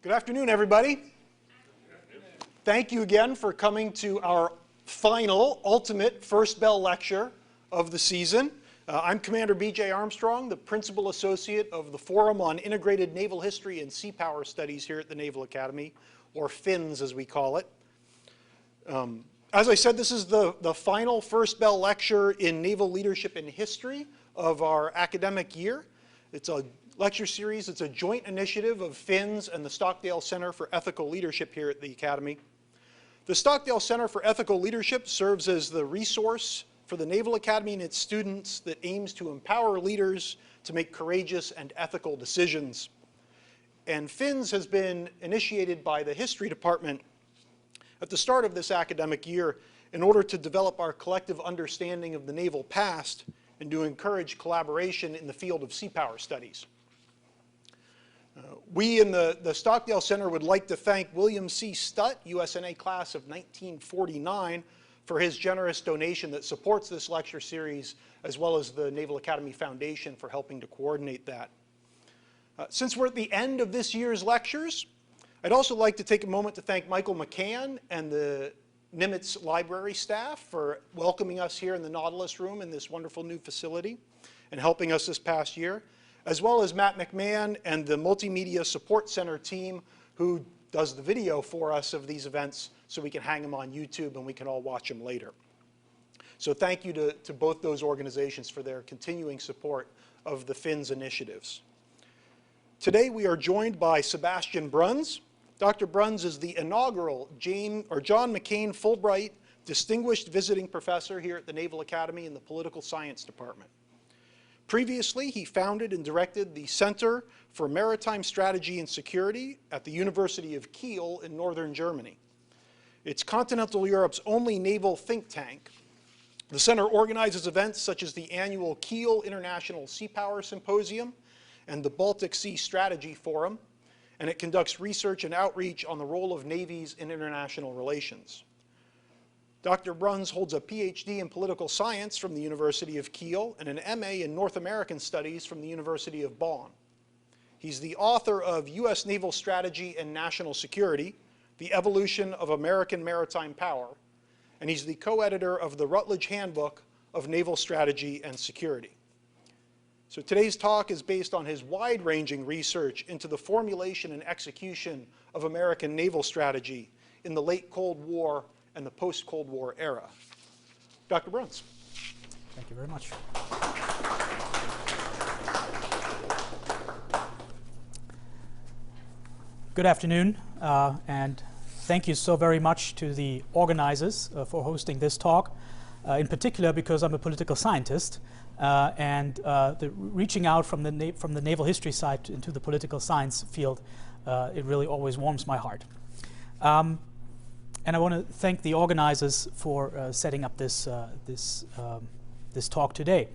Good afternoon, everybody. Thank you again for coming to our final, ultimate first bell lecture of the season. I'm Commander B.J. Armstrong, the Principal Associate of the Forum on Integrated Naval History and Seapower Studies here at the Naval Academy, or FINHSS as we call it. As I said, this is the final first bell lecture in Naval Leadership and History of our academic year. It's a lecture series. It's a joint initiative of FINHSS and the Stockdale Center for Ethical Leadership here at the Academy. The Stockdale Center for Ethical Leadership serves as the resource for the Naval Academy and its students that aims to empower leaders to make courageous and ethical decisions. And FINHSS has been initiated by the History Department at the start of this academic year in order to develop our collective understanding of the naval past and to encourage collaboration in the field of seapower studies. We in the Stockdale Center would like to thank William C. Stutt, USNA class of 1949, for his generous donation that supports this lecture series, as well as the Naval Academy Foundation for helping to coordinate that. Since we're at the end of this year's lectures, I'd also like to take a moment to thank Michael McCann and the Nimitz Library staff for welcoming us here in the Nautilus Room in this wonderful new facility and helping us this past year, as well as Matt McMahon and the Multimedia Support Center team who does the video for us of these events so we can hang them on YouTube and we can all watch them later. So thank you to both those organizations for their continuing support of the FINHSS initiatives. Today we are joined by Sebastian Bruns. Dr. Bruns is the inaugural John McCain Fulbright Distinguished Visiting Professor here at the Naval Academy in the Political Science Department. Previously, he founded and directed the Center for Maritime Strategy and Security at the University of Kiel in northern Germany. It's continental Europe's only naval think tank. The center organizes events such as the annual Kiel International Seapower Symposium and the Baltic Sea Strategy Forum, and it conducts research and outreach on the role of navies in international relations. Dr. Bruns holds a PhD in political science from the University of Kiel and an MA in North American Studies from the University of Bonn. He's the author of U.S. Naval Strategy and National Security, The Evolution of American Maritime Power, and he's the co-editor of the Rutledge Handbook of Naval Strategy and Security. So today's talk is based on his wide-ranging research into the formulation and execution of American naval strategy in the late Cold War and the post-Cold War era. Dr. Bruns. Thank you very much. Good afternoon, and thank you so very much to the organizers for hosting this talk, in particular because I'm a political scientist, and the reaching out from the naval history side into the political science field, it really always warms my heart. And I want to thank the organizers for setting up this talk today.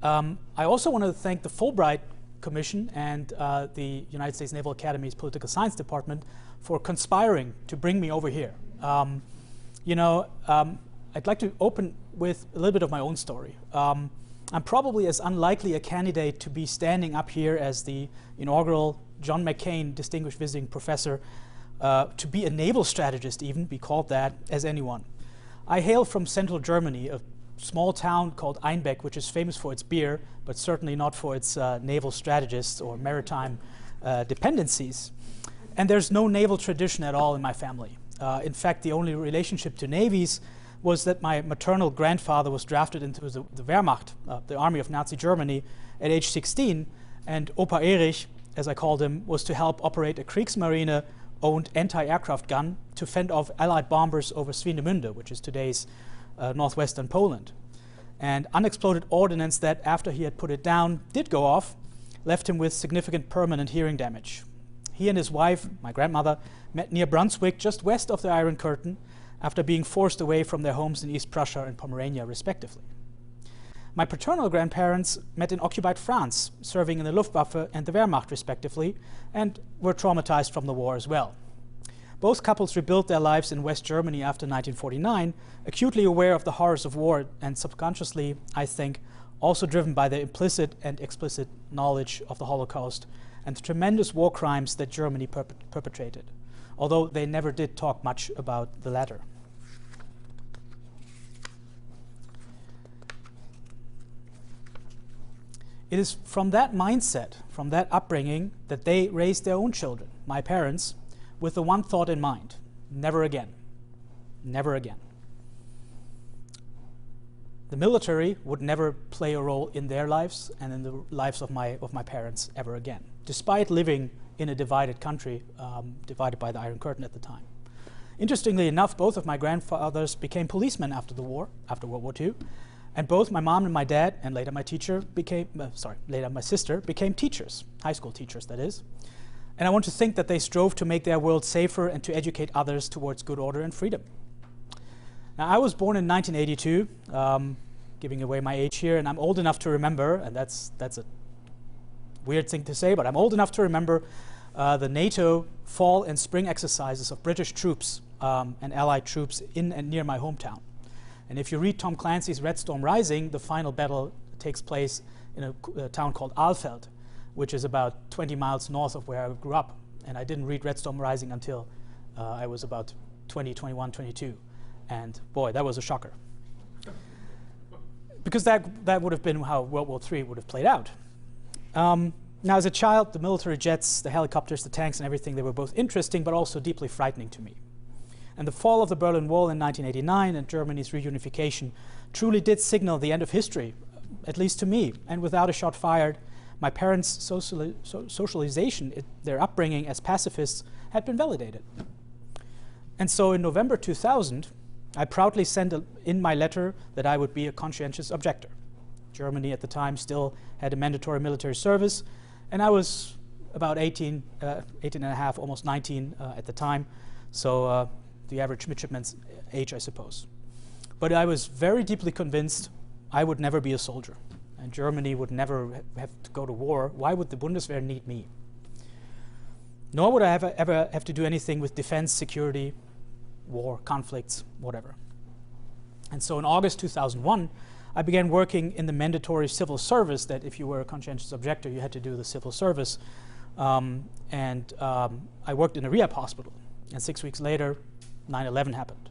I also want to thank the Fulbright Commission and the United States Naval Academy's Political Science Department for conspiring to bring me over here. I'd like to open with a little bit of my own story. I'm probably as unlikely a candidate to be standing up here as the inaugural John McCain Distinguished Visiting Professor, to be a naval strategist even, be called that, as anyone. I hail from central Germany, a small town called Einbeck, which is famous for its beer, but certainly not for its naval strategists or maritime dependencies. And there's no naval tradition at all in my family. In fact, the only relationship to navies was that my maternal grandfather was drafted into the Wehrmacht, the army of Nazi Germany, at age 16, and Opa Erich, as I called him, was to help operate a Kriegsmarine-owned anti-aircraft gun to fend off Allied bombers over Swinemünde, which is today's northwestern Poland. And unexploded ordnance that, after he had put it down, did go off, left him with significant permanent hearing damage. He and his wife, my grandmother, met near Brunswick, just west of the Iron Curtain, after being forced away from their homes in East Prussia and Pomerania, respectively. My paternal grandparents met in occupied France, serving in the Luftwaffe and the Wehrmacht, respectively, and were traumatized from the war as well. Both couples rebuilt their lives in West Germany after 1949, acutely aware of the horrors of war and subconsciously, I think, also driven by their implicit and explicit knowledge of the Holocaust and the tremendous war crimes that Germany perpetrated, although they never did talk much about the latter. It is from that mindset, from that upbringing, that they raised their own children, my parents, with the one thought in mind: never again. Never again. The military would never play a role in their lives and in the lives of my parents ever again, despite living in a divided country, divided by the Iron Curtain at the time. Interestingly enough, both of my grandfathers became policemen after the war, after World War II, and both my mom and my dad, and later my later my sister, became teachers, high school teachers, that is. And I want to think that they strove to make their world safer and to educate others towards good order and freedom. Now, I was born in 1982, giving away my age here, and I'm old enough to remember, and that's a weird thing to say, but I'm old enough to remember the NATO fall and spring exercises of British troops and Allied troops in and near my hometown. And if you read Tom Clancy's Red Storm Rising, the final battle takes place in a town called Alfeld, which is about 20 miles north of where I grew up. And I didn't read Red Storm Rising until I was about 20, 21, 22. And boy, that was a shocker. Because that would have been how World War III would have played out. Now, as a child, the military jets, the helicopters, the tanks, and everything, they were both interesting but also deeply frightening to me. And the fall of the Berlin Wall in 1989 and Germany's reunification truly did signal the end of history, at least to me. And without a shot fired, my parents' socialization, their upbringing as pacifists, had been validated. And so in November 2000, I proudly sent in my letter that I would be a conscientious objector. Germany at the time still had a mandatory military service, and I was about 18 and a half, almost 19 at the time. So the average midshipman's age, I suppose. But I was very deeply convinced I would never be a soldier, and Germany would never have to go to war. Why would the Bundeswehr need me? Nor would I ever have to do anything with defense, security, war, conflicts, whatever. And so in August 2001, I began working in the mandatory civil service that if you were a conscientious objector, you had to do the civil service. I worked in a rehab hospital. And 6 weeks later, 9/11 happened.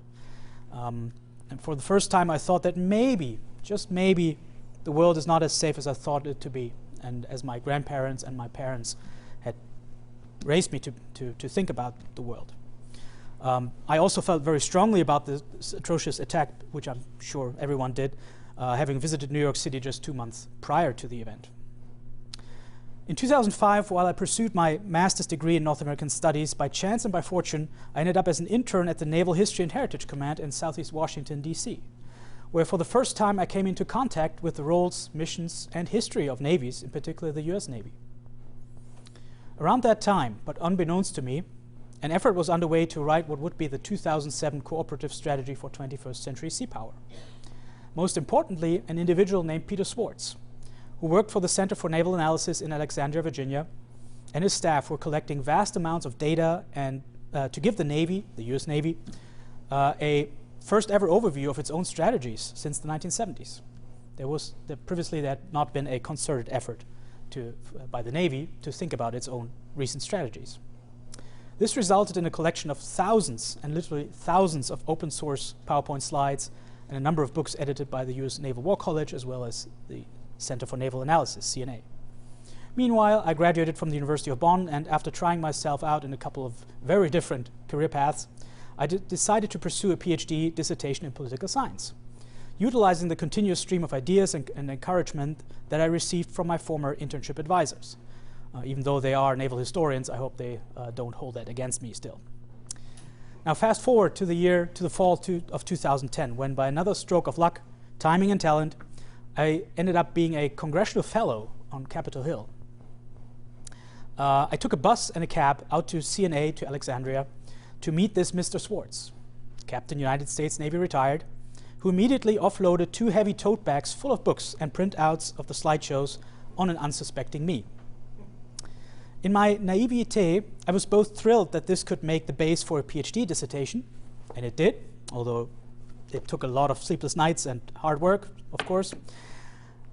And for the first time, I thought that maybe, just maybe, the world is not as safe as I thought it to be, and as my grandparents and my parents had raised me to think about the world. I also felt very strongly about this atrocious attack, which I'm sure everyone did, having visited New York City just 2 months prior to the event. In 2005, while I pursued my master's degree in North American Studies, by chance and by fortune, I ended up as an intern at the Naval History and Heritage Command in Southeast Washington, D.C., where for the first time I came into contact with the roles, missions, and history of navies, in particular the U.S. Navy. Around that time, but unbeknownst to me, an effort was underway to write what would be the 2007 Cooperative Strategy for 21st Century Seapower. Most importantly, an individual named Peter Swartz, who worked for the Center for Naval Analysis in Alexandria, Virginia, and his staff were collecting vast amounts of data and to give the Navy, the U.S. Navy, a first ever overview of its own strategies since the 1970s. Previously there had not been a concerted effort by the Navy to think about its own recent strategies. This resulted in a collection of thousands, and literally thousands, of open source PowerPoint slides and a number of books edited by the U.S. Naval War College as well as the Center for Naval Analysis, CNA. Meanwhile, I graduated from the University of Bonn, and after trying myself out in a couple of very different career paths, I decided to pursue a PhD dissertation in political science, utilizing the continuous stream of ideas and encouragement that I received from my former internship advisors. Even though they are naval historians, I hope they don't hold that against me still. Now fast forward to the fall of 2010, when by another stroke of luck, timing and talent, I ended up being a congressional fellow on Capitol Hill. I took a bus and a cab out to CNA, to Alexandria, to meet this Mr. Swartz, Captain United States Navy retired, who immediately offloaded 2 heavy tote bags full of books and printouts of the slideshows on an unsuspecting me. In my naivete, I was both thrilled that this could make the base for a PhD dissertation, and it did, although it took a lot of sleepless nights and hard work, of course.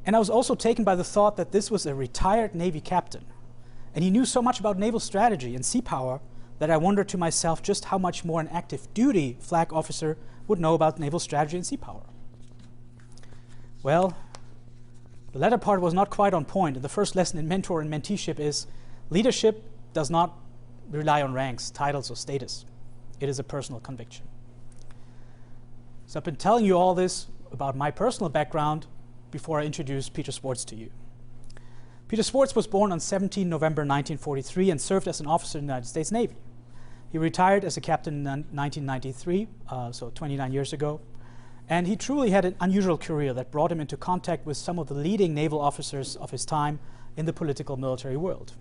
And I was also taken by the thought that this was a retired Navy captain, and he knew so much about naval strategy and sea power that I wondered to myself just how much more an active duty flag officer would know about naval strategy and sea power. Well, the latter part was not quite on point, and the first lesson in mentor and menteeship is leadership does not rely on ranks, titles, or status. It is a personal conviction. So I've been telling you all this about my personal background before I introduce Peter Swartz to you. Peter Swartz was born on 17 November 1943 and served as an officer in the United States Navy. He retired as a captain in 1993, so 29 years ago, and he truly had an unusual career that brought him into contact with some of the leading naval officers of his time in the political military world.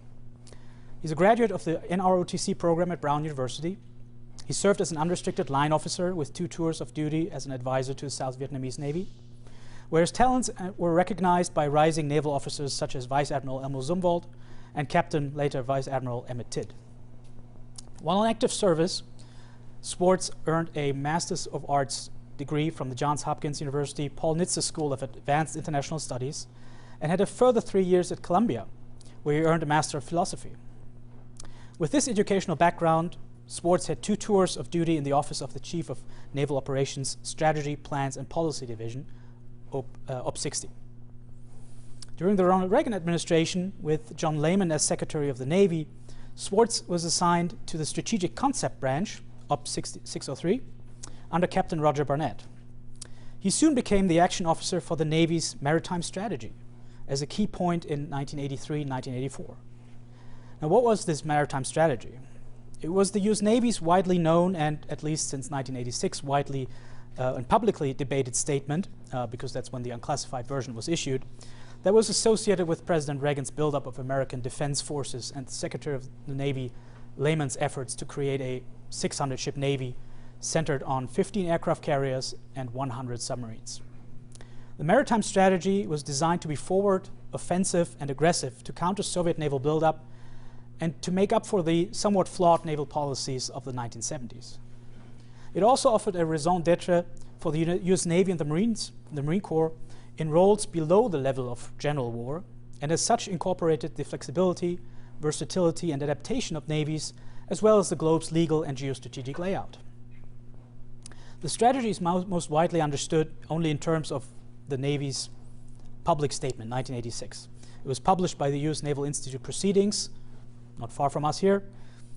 He's a graduate of the NROTC program at Brown University. He served as an unrestricted line officer with 2 tours of duty as an advisor to the South Vietnamese Navy, where his talents were recognized by rising naval officers such as Vice Admiral Elmo Zumwalt and Captain, later Vice Admiral Emmett Tidd. While in active service, Swartz earned a Master's of Arts degree from the Johns Hopkins University Paul Nitze School of Advanced International Studies and had a further 3 years at Columbia, where he earned a Master of Philosophy. With this educational background, Swartz had 2 tours of duty in the Office of the Chief of Naval Operations, Strategy, Plans, and Policy Division, OP 60. During the Ronald Reagan administration, with John Lehman as Secretary of the Navy, Swartz was assigned to the Strategic Concept Branch, OP 603, under Captain Roger Barnett. He soon became the action officer for the Navy's Maritime Strategy as a key point in 1983 and 1984. Now, what was this Maritime Strategy? It was the U.S. Navy's widely known and, at least since 1986, widely and publicly debated statement, because that's when the unclassified version was issued, that was associated with President Reagan's buildup of American defense forces and Secretary of the Navy Lehman's efforts to create a 600-ship Navy centered on 15 aircraft carriers and 100 submarines. The Maritime Strategy was designed to be forward, offensive, and aggressive to counter Soviet naval buildup and to make up for the somewhat flawed naval policies of the 1970s. It also offered a raison d'etre for the U.S. Navy and the Marine Corps in roles below the level of general war, and as such incorporated the flexibility, versatility, and adaptation of navies, as well as the globe's legal and geostrategic layout. The strategy is most widely understood only in terms of the Navy's public statement, 1986. It was published by the U.S. Naval Institute Proceedings, not far from us here,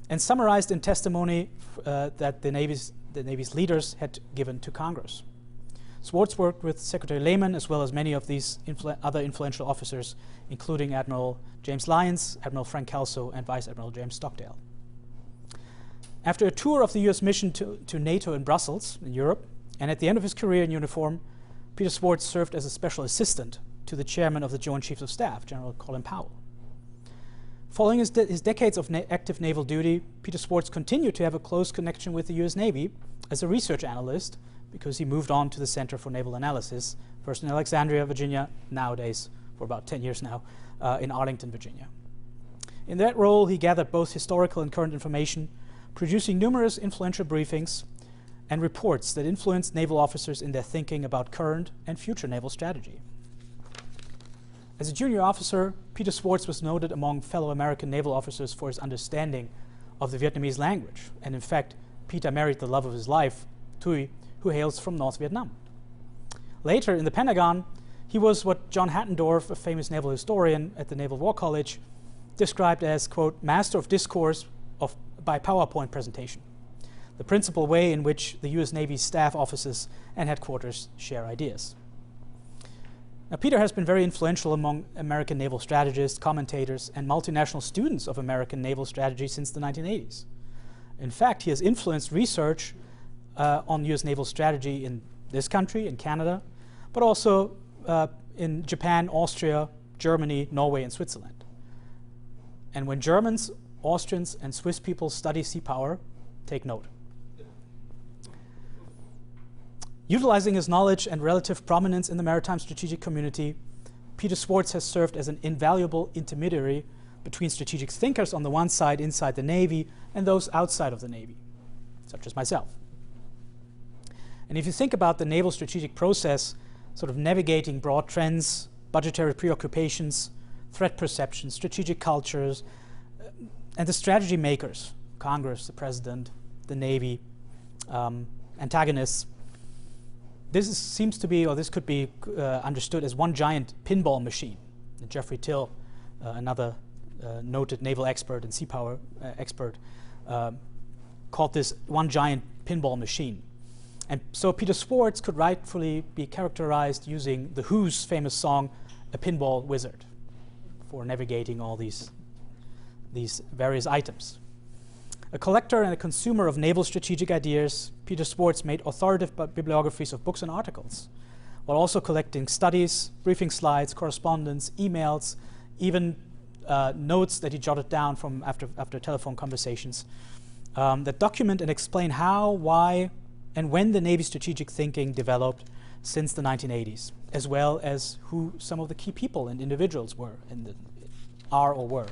and summarized in testimony that the Navy's leaders had given to Congress. Swartz worked with Secretary Lehman as well as many of these other influential officers, including Admiral James Lyons, Admiral Frank Kelso, and Vice Admiral James Stockdale. After a tour of the U.S. mission to NATO in Brussels, in Europe, and at the end of his career in uniform, Peter Swartz served as a special assistant to the chairman of the Joint Chiefs of Staff, General Colin Powell. Following his decades of active naval duty, Peter Swartz continued to have a close connection with the U.S. Navy as a research analyst, because he moved on to the Center for Naval Analysis, first in Alexandria, Virginia, nowadays, for about 10 years now, in Arlington, Virginia. In that role, he gathered both historical and current information, producing numerous influential briefings and reports that influenced naval officers in their thinking about current and future naval strategy. As a junior officer, Peter Swartz was noted among fellow American naval officers for his understanding of the Vietnamese language, and in fact, Peter married the love of his life, Thuy, who hails from North Vietnam. Later, in the Pentagon, he was what John Hattendorf, a famous naval historian at the Naval War College, described as, quote, master of discourse by PowerPoint presentation, the principal way in which the U.S. Navy staff offices and headquarters share ideas. Now, Peter has been very influential among American naval strategists, commentators, and multinational students of American naval strategy since the 1980s. In fact, he has influenced research on U.S. naval strategy in this country, in Canada, but also in Japan, Austria, Germany, Norway, and Switzerland. And when Germans, Austrians, and Swiss people study sea power, take note. Utilizing his knowledge and relative prominence in the maritime strategic community, Peter Swartz has served as an invaluable intermediary between strategic thinkers on the one side inside the Navy and those outside of the Navy, such as myself. And if you think about the naval strategic process, sort of navigating broad trends budgetary preoccupations, threat perception, strategic cultures, and the strategy makers, Congress, the President, the Navy, antagonists. Seems to be, or this could be understood as one giant pinball machine. And Jeffrey Till, another noted naval expert and seapower expert, called this one giant pinball machine. And so Peter Swartz could rightfully be characterized using The Who's famous song, A Pinball Wizard, for navigating all these various items. A collector and a consumer of naval strategic ideas, Peter Swartz made authoritative bibliographies of books and articles, while also collecting studies, briefing slides, correspondence, emails, even notes that he jotted down from after telephone conversations that document and explain how, why, and when the Navy strategic thinking developed since the 1980s, as well as who some of the key people and individuals were, and are or were.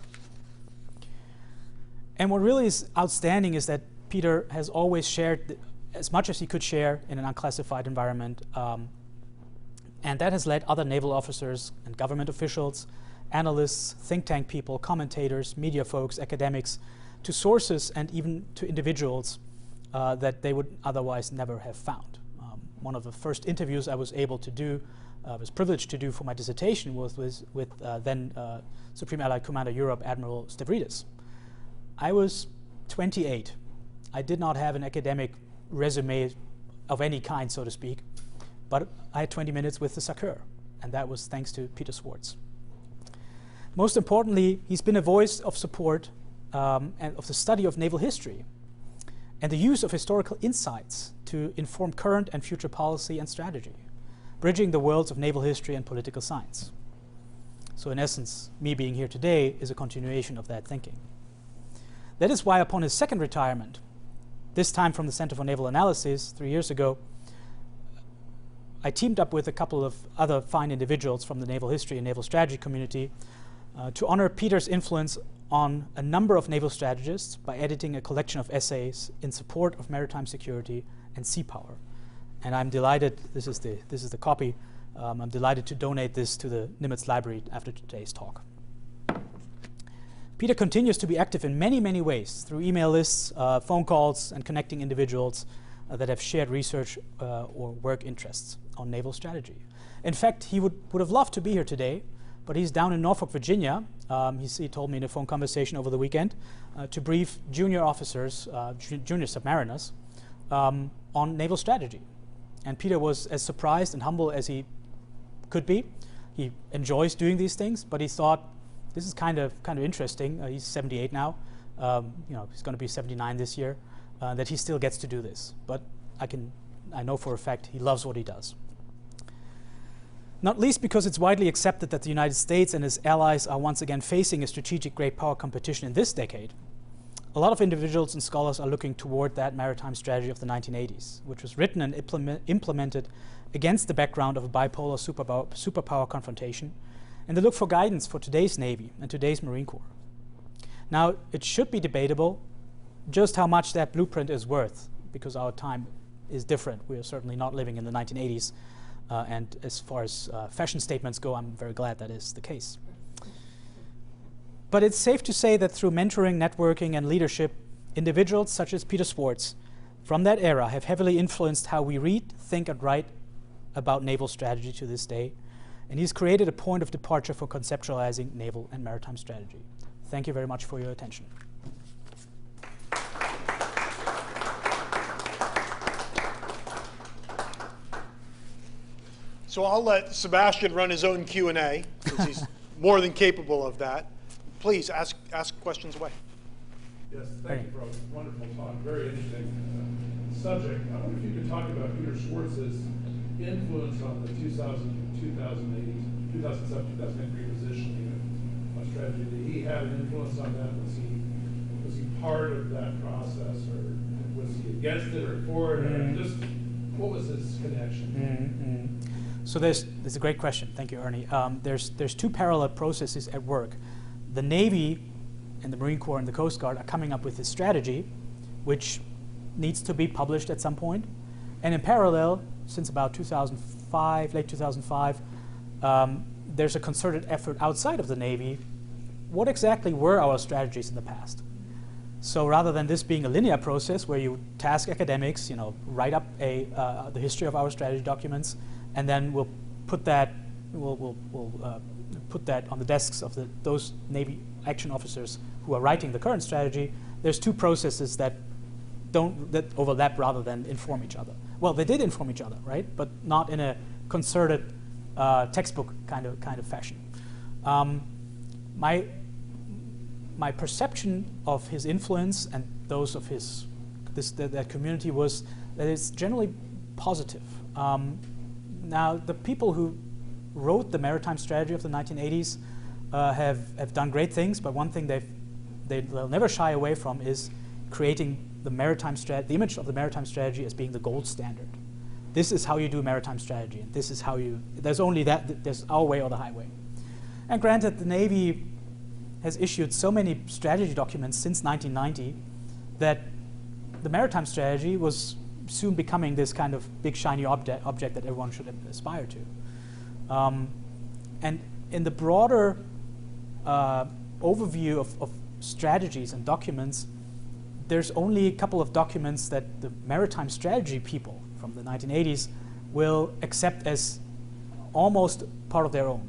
And what really is outstanding is that Peter has always shared as much as he could share in an unclassified environment, and that has led other naval officers and government officials, analysts, think tank people, commentators, media folks, academics, to sources and even to individuals that they would otherwise never have found. One of the first interviews I was able to do, was privileged to do for my dissertation, was with then Supreme Allied Commander Europe, Admiral Stavridis. I was 28. I did not have an academic resume of any kind, so to speak, but I had 20 minutes with the SACEUR, and that was thanks to Peter Swartz. Most importantly, he's been a voice of support and of the study of naval history and the use of historical insights to inform current and future policy and strategy, bridging the worlds of naval history and political science. So in essence, me being here today is a continuation of that thinking. That is why upon his second retirement, this time from the Center for Naval Analysis 3 years ago, I teamed up with a couple of other fine individuals from the naval history and naval strategy community to honor Peter's influence on a number of naval strategists by editing a collection of essays in support of maritime security and sea power. And I'm delighted, this is the copy, I'm delighted to donate this to the Nimitz Library after today's talk. Peter continues to be active in many, many ways through email lists, phone calls, and connecting individuals that have shared research or work interests on naval strategy. In fact, he would have loved to be here today, but he's down in Norfolk, Virginia. He told me in a phone conversation over the weekend to brief junior officers, junior submariners, on naval strategy. And Peter was as surprised and humble as he could be. He enjoys doing these things, but he thought, this is kind of interesting. He's 78 now. He's going to be 79 this year. That he still gets to do this. But I know for a fact he loves what he does. Not least because it's widely accepted that the United States and its allies are once again facing a strategic great power competition in this decade. A lot of individuals and scholars are looking toward that maritime strategy of the 1980s, which was written and implemented against the background of a bipolar superpower confrontation, and they look for guidance for today's Navy and today's Marine Corps. Now, it should be debatable just how much that blueprint is worth, because our time is different. We are certainly not living in the 1980s, and as far as fashion statements go, I'm very glad that is the case. But it's safe to say that through mentoring, networking, and leadership, individuals such as Peter Swartz from that era have heavily influenced how we read, think, and write about naval strategy to this day, and he's created a point of departure for conceptualizing naval and maritime strategy. Thank you very much for your attention. So I'll let Sebastian run his own Q&A, because he's more than capable of that. Please ask questions away. Yes, thank you for a wonderful talk. Very interesting subject. I wonder if you could talk about Peter Swartz's influence on the 2007, 2008 repositioning of strategy. Did he have an influence on that? Was he part of that process, or was he against it or for it? Or just what was his connection? So there's a great question. Thank you, Ernie. There's two parallel processes at work. The Navy and the Marine Corps and the Coast Guard are coming up with this strategy, which needs to be published at some point. And in parallel, since about 2005, late 2005, there's a concerted effort outside of the Navy. What exactly were our strategies in the past? So rather than this being a linear process where you task academics, write up the history of our strategy documents, and then we'll put that put that on the desks of those Navy action officers who are writing the current strategy. There's two processes that overlap rather than inform each other. Well, they did inform each other, right? But not in a concerted textbook kind of fashion. My perception of his influence and those of that community was that it's generally positive. Now, the people who wrote the Maritime Strategy of the 1980s have done great things, but one thing they'll never shy away from is creating the image of the Maritime Strategy as being the gold standard. This is how you do maritime strategy, and this is how there's only there's our way or the highway. And granted, the Navy has issued so many strategy documents since 1990 that the Maritime Strategy was soon becoming this kind of big shiny object that everyone should aspire to. And in the broader overview of strategies and documents, there's only a couple of documents that the Maritime Strategy people from the 1980s will accept as almost part of their own.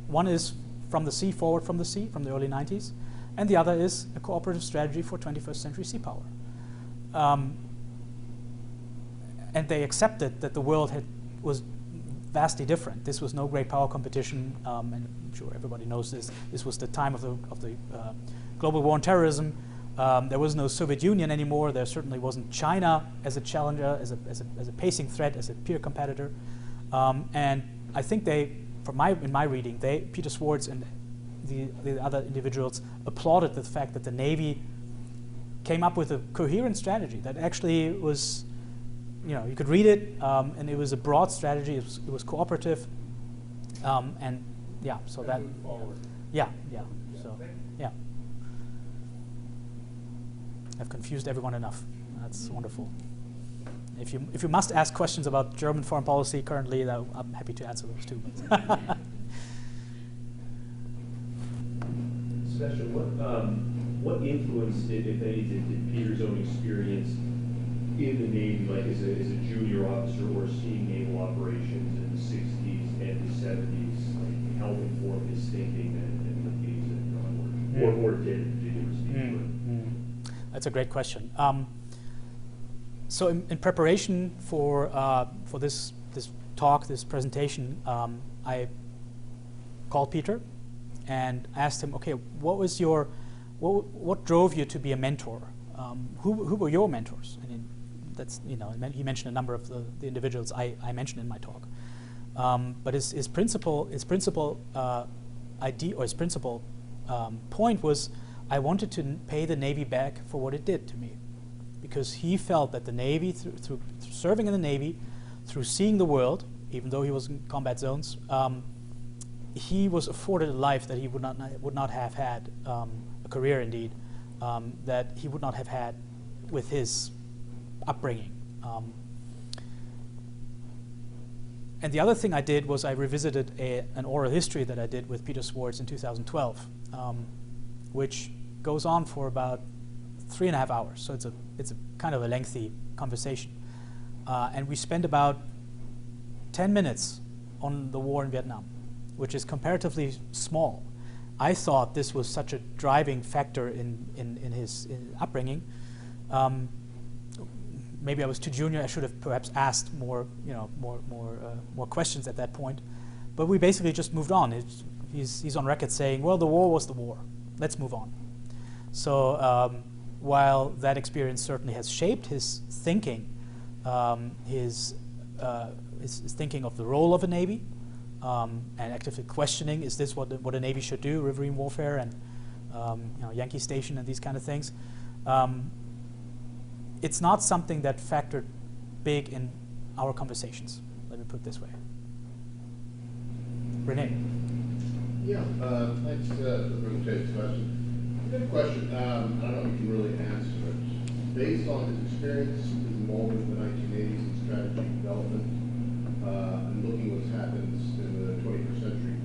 One is From the Sea, Forward from the Sea, from the early 90s, and the other is a cooperative strategy for 21st century sea power. And they accepted that the world was vastly different. This was no great power competition, and I'm sure everybody knows this. This was the time of the global war on terrorism. There was no Soviet Union anymore. There certainly wasn't China as a challenger, as a pacing threat, as a peer competitor. And I think in my reading, Peter Swartz and the other individuals applauded the fact that the Navy came up with a coherent strategy that actually was, you could read it, and it was a broad strategy. It was cooperative, and yeah. So that. Yeah. So yeah. I've confused everyone enough. That's wonderful. If you must ask questions about German foreign policy currently, I'm happy to answer those too. Sebastian, what influence, if any, did Peter's own experience in the Navy, like as a junior officer or seeing naval operations in the 60s and the 70s, like help inform his thinking and the things that or did it? That's a great question. So in preparation for this talk, this presentation, I called Peter and asked him, okay, what drove you to be a mentor? Who were your mentors? And he mentioned a number of the individuals I mentioned in my talk. But his principal idea, or his principal point was, I wanted to pay the Navy back for what it did to me, because he felt that the Navy, through serving in the Navy, through seeing the world, even though he was in combat zones, he was afforded a life that he would not have had, a career indeed, that he would not have had with his upbringing. And the other thing I did was I revisited an oral history that I did with Peter Swartz in 2012, which goes on for about 3.5 hours. So it's a kind of a lengthy conversation. And we spent about 10 minutes on the war in Vietnam, which is comparatively small. I thought this was such a driving factor in his upbringing. Maybe I was too junior. I should have perhaps asked more questions at that point. But we basically just moved on. He's on record saying, well, the war was the war. Let's move on. So while that experience certainly has shaped his thinking, his thinking of the role of a Navy, and actively questioning, is this what a Navy should do, riverine warfare and Yankee Station and these kind of things. It's not something that factored big in our conversations. Let me put it this way. Renee. Yeah, thanks for the presentation, Sebastian. Good question. I don't know if you can really answer it. Based on his experience, his involvement in the 1980s in strategy development, and looking what's happened in the 21st century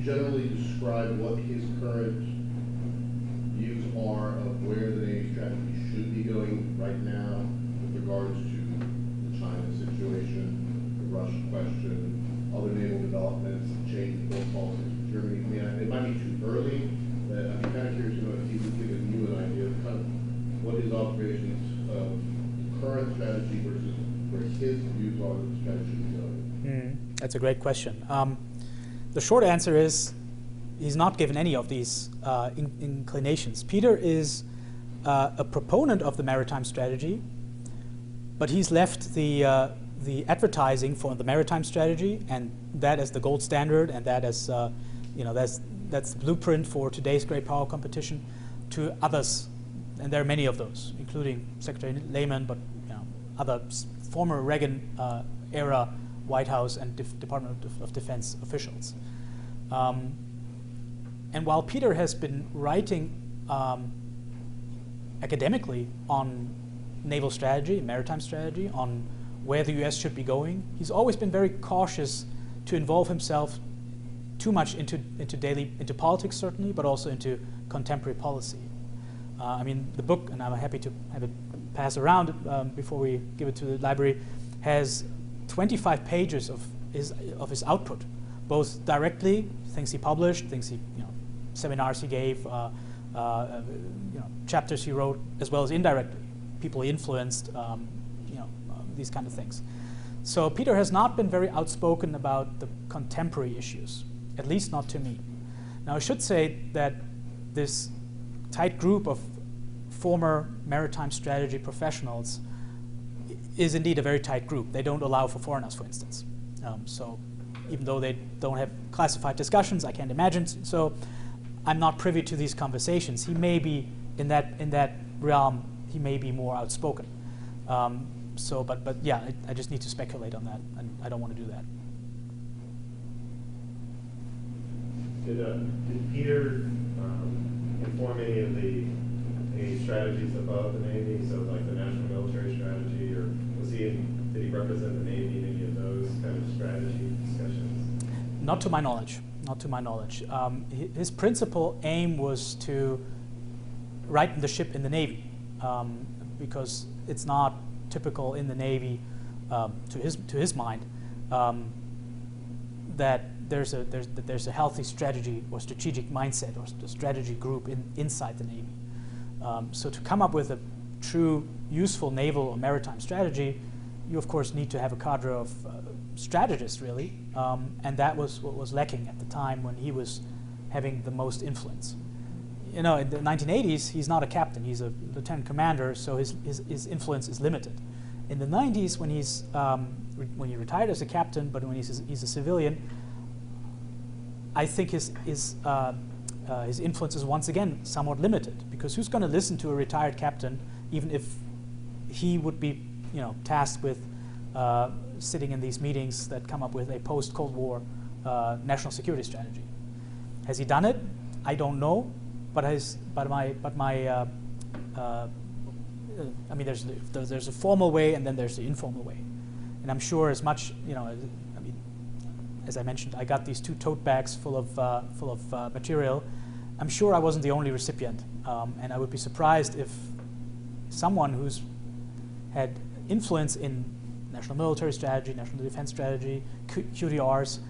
generally describe what his current views are of where the Navy strategy should be going right now with regards to the China situation, the Russia question, other naval developments, change in both policies with Germany? I mean, it might be too early, but I'd be kind of curious to know if he would give you an idea of kind of what his observations of the current strategy versus where his views are that the strategy should be going. That's a great question. The short answer is he's not given any of these inclinations. Peter is a proponent of the maritime strategy, but he's left the advertising for the maritime strategy, and that as the gold standard, and that as that's the blueprint for today's great power competition, to others, and there are many of those, including Secretary Lehman, but other former Reagan era White House and Department of Defense officials. And while Peter has been writing academically on naval strategy, maritime strategy, on where the US should be going, he's always been very cautious to involve himself too much into politics, certainly, but also into contemporary policy. I mean, the book, and I'm happy to have it pass around before we give it to the library, has 25 pages of his output, both directly, things he published, things he, seminars he gave, chapters he wrote, as well as indirectly, people he influenced, these kind of things. So Peter has not been very outspoken about the contemporary issues, at least not to me. Now I should say that this tight group of former maritime strategy professionals is indeed a very tight group. They don't allow for foreigners, for instance. So even though they don't have classified discussions, I can't imagine. So I'm not privy to these conversations. He may be in that realm. He may be more outspoken. But yeah, I just need to speculate on that, and I don't want to do that. Did Peter inform any strategies above the Navy? So like the national military strategy, or did he represent the Navy in any of those kind of strategy discussions? Not to my knowledge. Not to my knowledge. His principal aim was to righten the ship in the Navy, because it's not typical in the Navy, to his mind, that there's a healthy strategy or strategic mindset or strategy group inside the Navy. So to come up with a true useful naval or maritime strategy, you of course need to have a cadre of strategists, really, and that was what was lacking at the time when he was having the most influence. In the 1980s, he's not a captain; he's a lieutenant commander, so his influence is limited. In the 90s, when he retired as a captain, but when he's a civilian, I think his influence is once again somewhat limited, because who's going to listen to a retired captain, even if he would be, tasked with sitting in these meetings that come up with a post-Cold War national security strategy? Has he done it? I don't know, but I mean, there's a formal way, and then there's the informal way, and I'm sure as much, as I mentioned, I got these 2 tote bags full of material. I'm sure I wasn't the only recipient, and I would be surprised if someone who's had influence in national military strategy, national defense strategy, QDRs,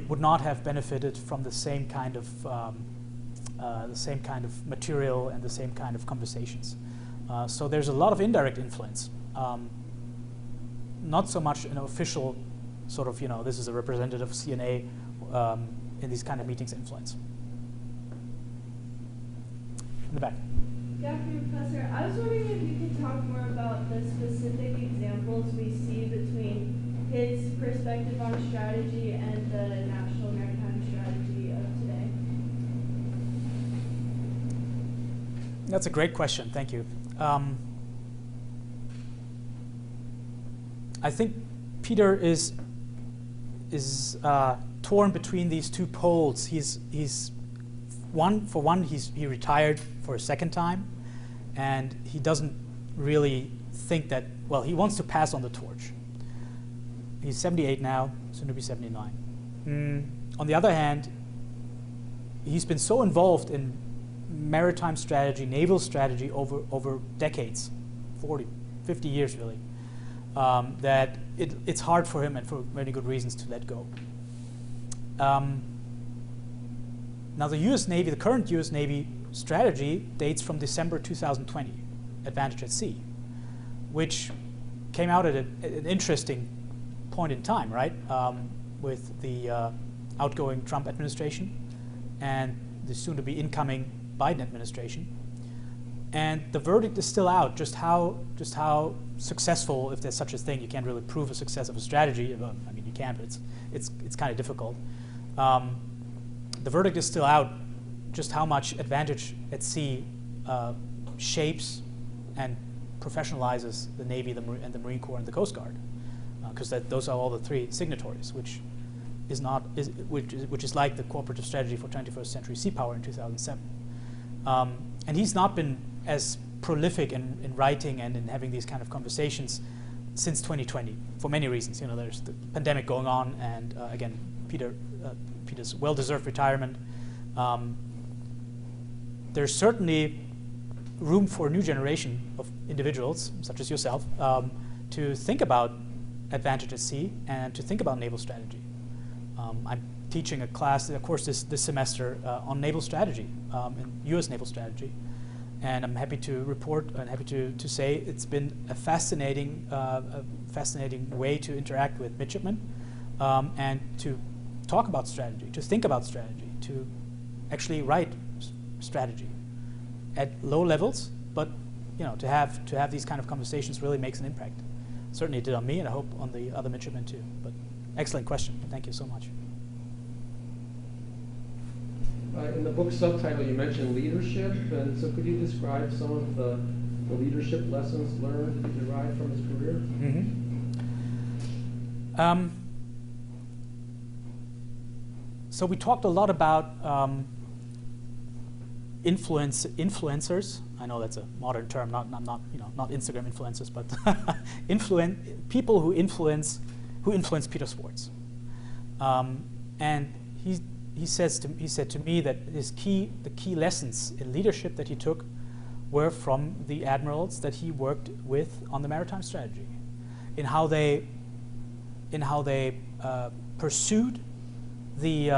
would not have benefited from the same kind of material and the same kind of conversations. So there's a lot of indirect influence, not so much an official sort of, this is a representative of CNA in these kind of meetings influence. In the back. Good afternoon, Professor. I was wondering if you could talk more about the specific examples we see between his perspective on strategy and the national maritime strategy of today. That's a great question. Thank you. I think Peter is torn between these 2 poles. He retired for a second time, and he doesn't really think that, well, he wants to pass on the torch. He's 78 now, soon to be 79. On the other hand, he's been so involved in maritime strategy, naval strategy over decades, 40, 50 years really, that it's hard for him, and for many good reasons, to let go. Now the US Navy, the current US Navy strategy dates from December 2020, Advantage at Sea, which came out at an interesting point in time, right? With the outgoing Trump administration and the soon-to-be incoming Biden administration. And the verdict is still out, just how successful, if there's such a thing. You can't really prove a success of a strategy. Well, I mean, you can, but it's kind of difficult. The verdict is still out, just how much Advantage at Sea shapes and professionalizes the Navy, and the Marine Corps, and the Coast Guard, because those are all the three signatories, which is like the cooperative strategy for 21st century Seapower in 2007. And he's not been as prolific in writing and in having these kind of conversations since 2020 for many reasons. You know, there's the pandemic going on, and again, Peter's well-deserved retirement. There's certainly room for a new generation of individuals, such as yourself, to think about Advantage at Sea and to think about naval strategy. I'm teaching a course this semester on naval strategy, and U.S. naval strategy. And I'm happy to report and happy to say it's been a fascinating way to interact with midshipmen and to talk about strategy, to think about strategy, to actually write strategy at low levels. But you know, to have these kind of conversations really makes an impact. Certainly it did on me, and I hope on the other midshipmen too. But excellent question. Thank you so much. In the book subtitle, you mentioned leadership, and so could you describe some of the leadership lessons learned that you derived from his career? Mm-hmm. So we talked a lot about influencers. I know that's a modern term, not Instagram influencers, but people who influence Peter Swartz. And he said to me that the key lessons in leadership that he took were from the admirals that he worked with on the Maritime Strategy, in how they pursued the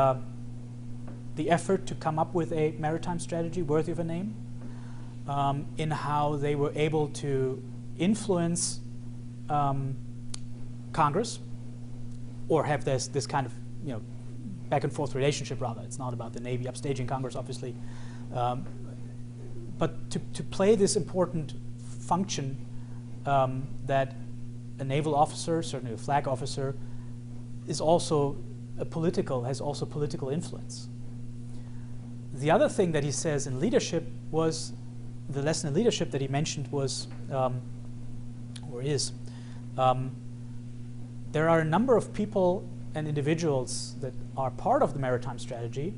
effort to come up with a maritime strategy worthy of a name, in how they were able to influence Congress, or have this kind of back and forth relationship. Rather, it's not about the Navy upstaging Congress, obviously, but to play this important function that a naval officer, certainly a flag officer, is also has political influence. The other thing that he says in leadership was, the lesson in leadership that he mentioned was, there are a number of people and individuals that are part of the maritime strategy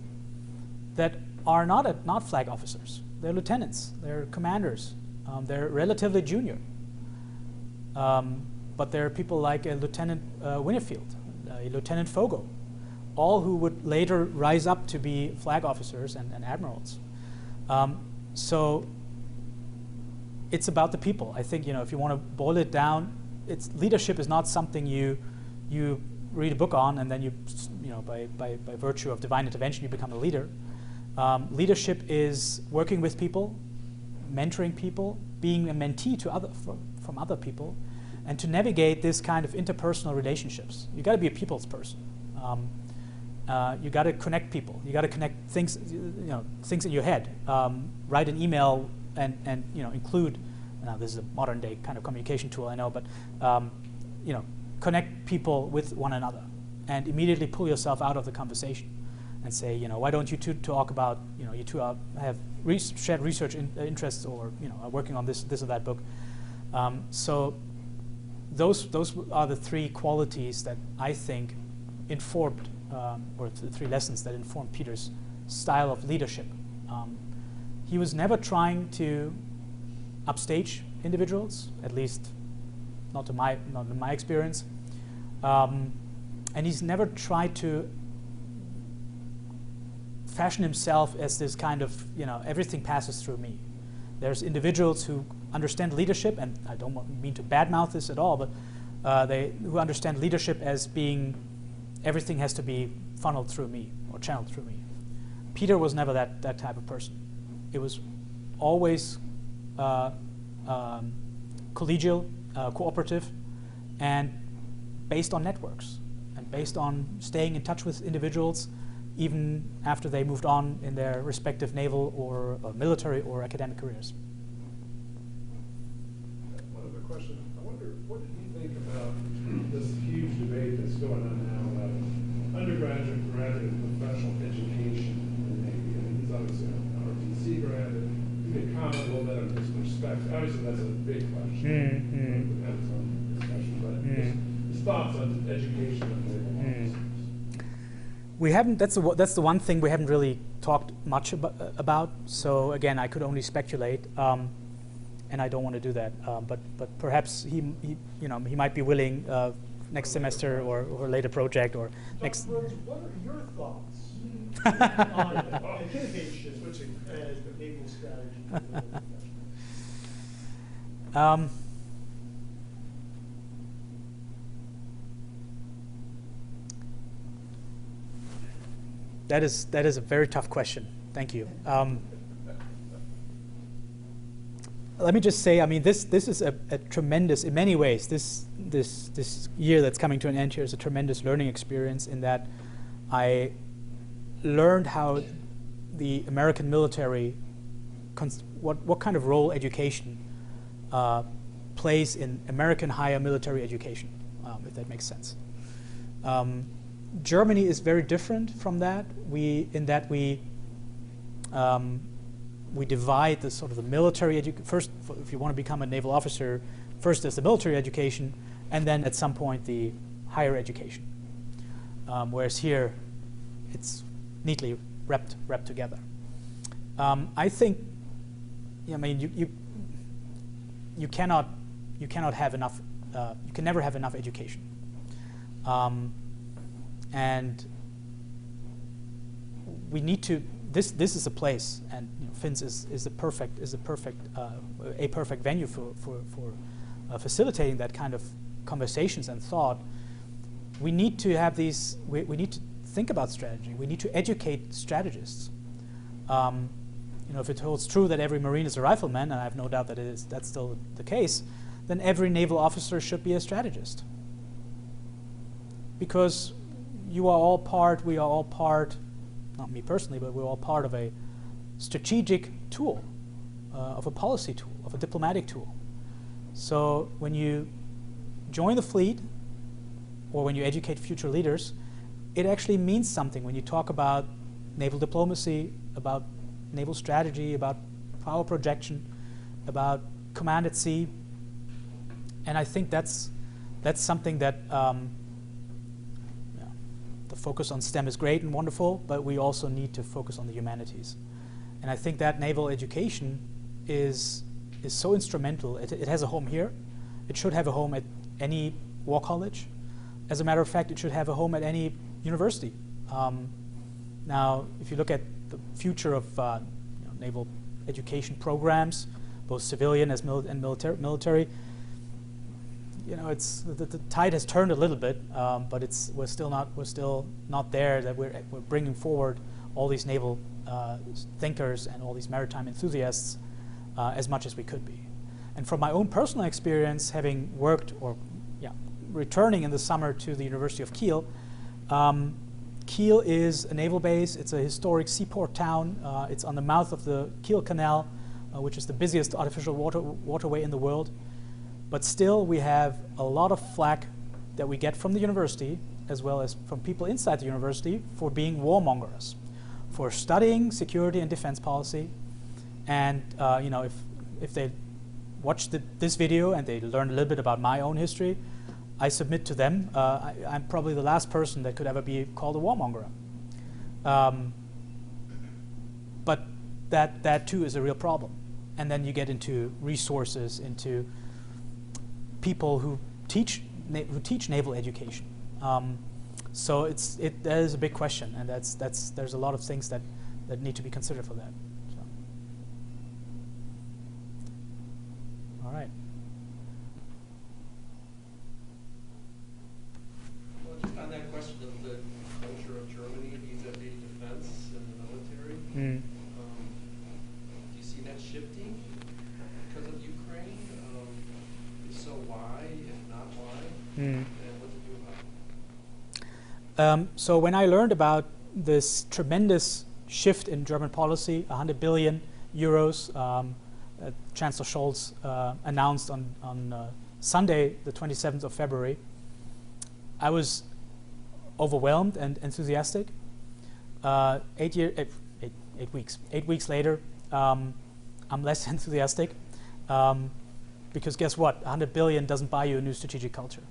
that are not flag officers. They're lieutenants, they're commanders, they're relatively junior. But there are people like Lieutenant Winnefield, Lieutenant Fogo, all who would later rise up to be flag officers and admirals. So it's about the people. I think if you want to boil it down, leadership is not something you read a book on and then by virtue of divine intervention you become a leader. Leadership is working with people, mentoring people, being a mentee from other people, and to navigate this kind of interpersonal relationships. You got to be a people's person. You got to connect people. You got to connect things, things in your head. Write an email and include. Now this is a modern day kind of communication tool, I know, but connect people with one another, and immediately pull yourself out of the conversation, and say, why don't you two talk about, you two have shared research interests, or are working on this or that book. So those are the three qualities that I think informed, or the three lessons that informed Peter's style of leadership. He was never trying to upstage individuals, at least not in my experience, and he's never tried to fashion himself as this kind of, everything passes through me. There's individuals who understand leadership, and I don't mean to badmouth this at all, but who understand leadership as being everything has to be funneled through me or channeled through me. Peter was never that type of person. It was always collegial, cooperative, and based on networks, and based on staying in touch with individuals even after they moved on in their respective naval or military or academic careers. One other question. I wonder, what did you think about this huge debate that's going on now about undergraduate, graduate, professional education in the Navy? I mean, he's obviously an ROTC graduate. You can comment a little bit on his perspective. Obviously, that's a big question. Depends on discussion, but his thoughts on education of naval officers. We haven't. That's the one thing we haven't really talked much about. So again, I could only speculate, and I don't want to do that. But perhaps he might be willing next semester or a later project or next. Bruns, what are your thoughts on education switching as the naval strategy? That is a very tough question. Thank you. Let me just say, I mean, this is a tremendous, in many ways, this year that's coming to an end here is a tremendous learning experience in that I learned how the American military, what kind of role education plays in American higher military education, if that makes sense. Germany is very different from that. We divide the sort of the military education. First, if you want to become a naval officer, first there's the military education, and then at some point the higher education. Whereas here, it's neatly wrapped together. I think, I mean, you cannot have enough. You can never have enough education. And we need to. This is a place, and FINHSS is a perfect venue for facilitating that kind of conversations and thought. We need to have these. We need to think about strategy. We need to educate strategists. If it holds true that every Marine is a rifleman, and I have no doubt that that's still the case, then every naval officer should be a strategist. Because we are all part, not me personally, but we're all part of a strategic tool, of a policy tool, of a diplomatic tool. So when you join the fleet, or when you educate future leaders, it actually means something when you talk about naval diplomacy, about naval strategy, about power projection, about command at sea. And I think that's something that the focus on STEM is great and wonderful, but we also need to focus on the humanities. And I think that naval education is so instrumental. It has a home here. It should have a home at any war college. As a matter of fact, it should have a home at any university. Now, if you look at the future of naval education programs, both civilian and military, it's the tide has turned a little bit, but we're still not there. That we're bringing forward all these naval thinkers and all these maritime enthusiasts as much as we could be. And from my own personal experience, having worked returning in the summer to the University of Kiel. Kiel is a naval base. It's a historic seaport town. It's on the mouth of the Kiel Canal, which is the busiest artificial waterway in the world. But still, we have a lot of flack that we get from the university, as well as from people inside the university, for being warmongers, for studying security and defense policy. And if they watch this video and they learn a little bit about my own history, I submit to them, I'm probably the last person that could ever be called a warmonger. But that too is a real problem. And then you get into resources, into people who teach naval education. So that is a big question, and there's a lot of things that that need to be considered for that. So. All right. Well, just on that question of the culture of Germany vis-a-vis defense and the military, Mm. do you see that shifting because of Ukraine? If so, why? If not, why? Mm. And what to do about it? So when I learned about this tremendous shift in German policy, 100 billion euros, Chancellor Scholz announced on Sunday, the 27th of February, I was overwhelmed and enthusiastic. 8 weeks later, I'm less enthusiastic because guess what? 100 billion doesn't buy you a new strategic culture.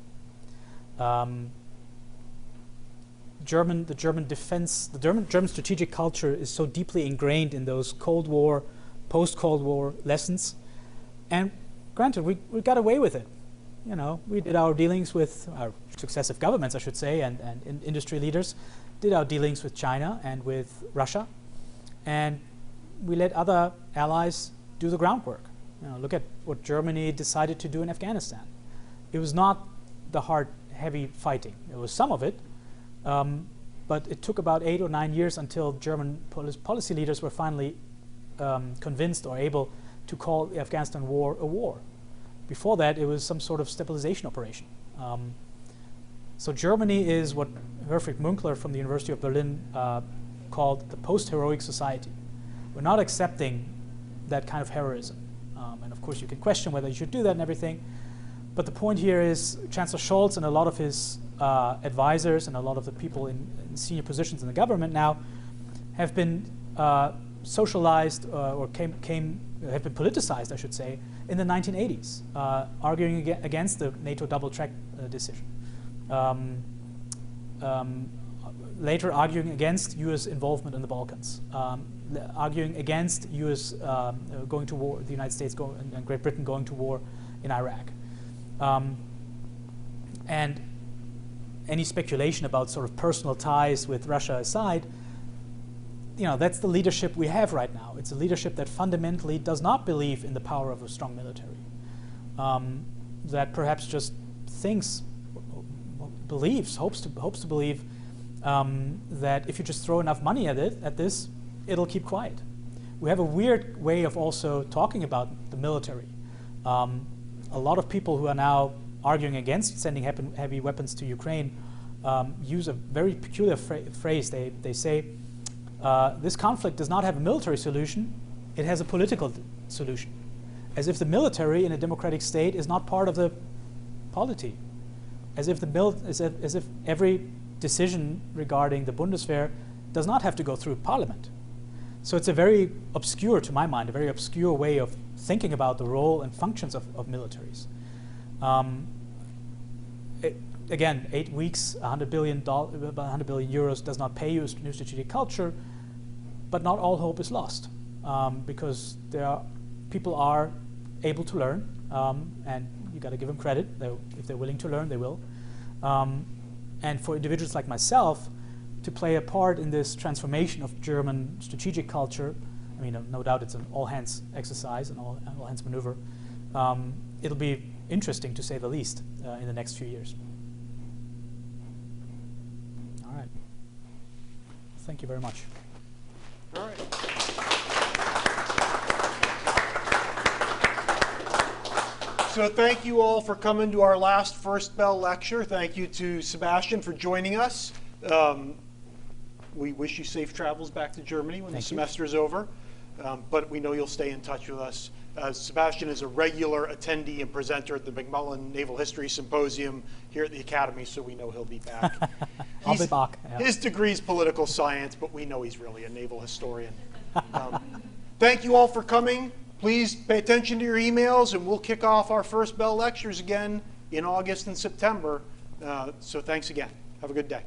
The German strategic culture is so deeply ingrained in those Cold War, post-Cold War lessons. And granted, we got away with it. You know, we did our dealings with our successive governments, I should say, and industry leaders did our dealings with China and with Russia. And we let other allies do the groundwork. You know, look at what Germany decided to do in Afghanistan. It was not the hard, heavy fighting. It was some of it. But it took about 8 or 9 years until German policy leaders were finally convinced or able to call the Afghanistan war a war. Before that, it was some sort of stabilization operation. So Germany is what Herfried Münkler from the University of Berlin called the post-heroic society. We're not accepting that kind of heroism. And of course, you can question whether you should do that and everything. But the point here is Chancellor Scholz and a lot of his advisors and a lot of the people in senior positions in the government now have been socialized or have been politicized, I should say, in the 1980s, arguing against the NATO double-track decision. Later arguing against U.S. involvement in the Balkans, arguing against U.S. Going to war, the United States and Great Britain going to war in Iraq. And any speculation about sort of personal ties with Russia aside, you know, that's the leadership we have right now. It's a leadership that fundamentally does not believe in the power of a strong military. That perhaps just thinks, believes, hopes to believe that if you just throw enough money at this, it'll keep quiet. We have a weird way of also talking about the military. A lot of people who are now arguing against sending heavy weapons to Ukraine use a very peculiar phrase. They say, this conflict does not have a military solution, it has a political solution. As if the military in a democratic state is not part of the polity. As if every decision regarding the Bundeswehr does not have to go through parliament. So it's a very obscure, to my mind, a very obscure way of thinking about the role and functions of militaries. Again, 8 weeks, 100 billion euros does not pay you a new strategic culture, but not all hope is lost because people are able to learn, and you got to give them credit. If they're willing to learn, they will. And for individuals like myself to play a part in this transformation of German strategic culture, I mean, no doubt it's an all-hands exercise, an all-hands maneuver. It'll be interesting, to say the least, in the next few years. All right. Thank you very much. All right. So thank you all for coming to our last First Bell lecture. Thank you to Sebastian for joining us. We wish you safe travels back to Germany when the semester is over, but we know you'll stay in touch with us. Sebastian is a regular attendee and presenter at the McMullen Naval History Symposium here at the Academy, so we know he'll be back. I'll be back. Yeah. His degree is political science, but we know he's really a naval historian. Thank you all for coming. Please pay attention to your emails, and we'll kick off our First Bell lectures again in August and September. So thanks again. Have a good day.